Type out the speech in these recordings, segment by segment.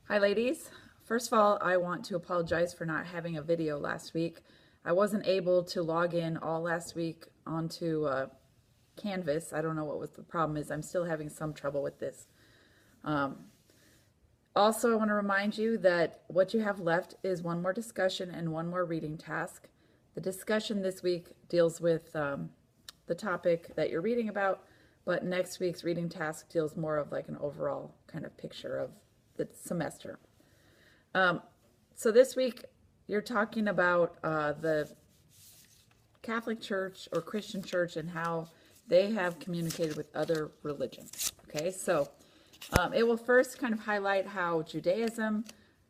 Hi ladies. First of all, I want to apologize for not having a video last week. I wasn't able to log in all last week onto Canvas. I don't know what the problem is. I'm still having some trouble with this. Also, I want to remind you that what you have left is one more discussion and one more reading task. The discussion this week deals with the topic that you're reading about, but next week's reading task deals more of like an overall kind of picture of the semester. So this week you're talking about the Catholic Church or Christian Church and how they have communicated with other religions. Okay, so it will first kind of highlight how Judaism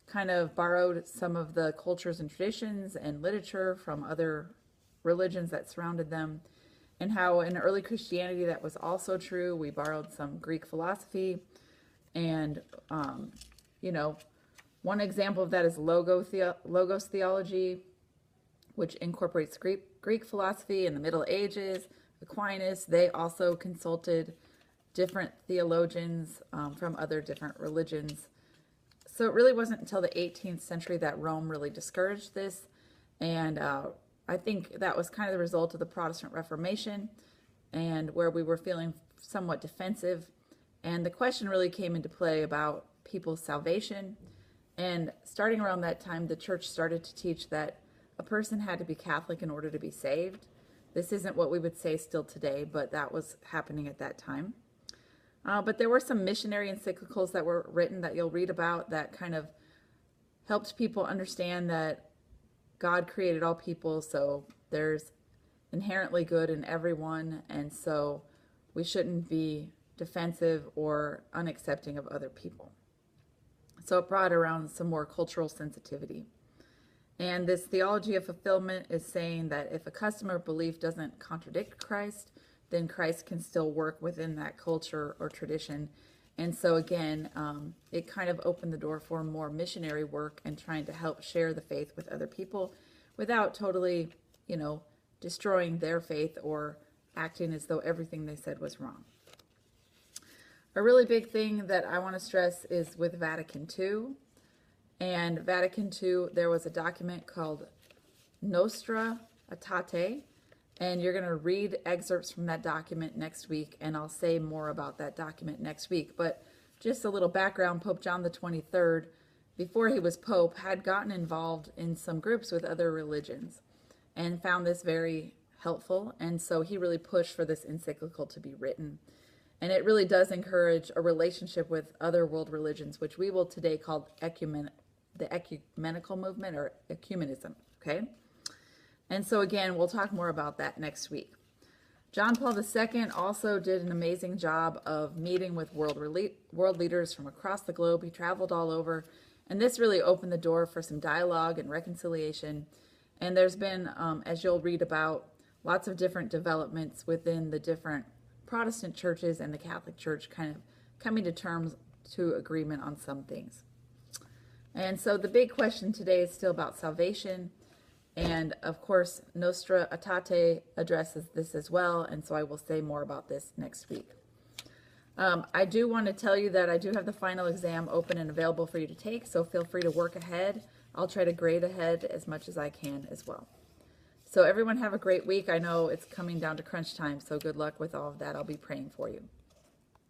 kind of borrowed some of the cultures and traditions and literature from other religions that surrounded them, and how in early Christianity that was also true. We borrowed some Greek philosophy, and one example of that is Logos theology, which incorporates Greek philosophy in the Middle Ages. Aquinas, they also consulted different theologians from other different religions. So it really wasn't until the 18th century that Rome really discouraged this, and I think that was kind of the result of the Protestant Reformation, and where we were feeling somewhat defensive, and the question really came into play about people's salvation. And starting around that time, the church started to teach that a person had to be Catholic in order to be saved. This isn't what we would say still today, but that was happening at that time. But there were some missionary encyclicals that were written that you'll read about that kind of helped people understand that God created all people, so there's inherently good in everyone, and so we shouldn't be defensive or unaccepting of other people. So it brought around some more cultural sensitivity. And this theology of fulfillment is saying that if a customer belief doesn't contradict Christ, then Christ can still work within that culture or tradition. And so again, it kind of opened the door for more missionary work and trying to help share the faith with other people without totally, destroying their faith or acting as though everything they said was wrong. A really big thing that I want to stress is with Vatican II. And Vatican II, there was a document called Nostra Aetate, and you're going to read excerpts from that document next week, and I'll say more about that document next week. But just a little background, Pope John the 23rd, before he was Pope, had gotten involved in some groups with other religions and found this very helpful, and so he really pushed for this encyclical to be written. And it really does encourage a relationship with other world religions, which we will today call the ecumenical movement or ecumenism, okay? And so again, we'll talk more about that next week. John Paul II also did an amazing job of meeting with world leaders from across the globe. He traveled all over, and this really opened the door for some dialogue and reconciliation. And there's been, as you'll read about, lots of different developments within the different Protestant churches and the Catholic Church kind of coming to terms to agreement on some things. And so the big question today is still about salvation. And of course, Nostra Aetate addresses this as well. And so I will say more about this next week. I do want to tell you that I do have the final exam open and available for you to take. So feel free to work ahead. I'll try to grade ahead as much as I can as well. So everyone have a great week. I know it's coming down to crunch time, so good luck with all of that. I'll be praying for you.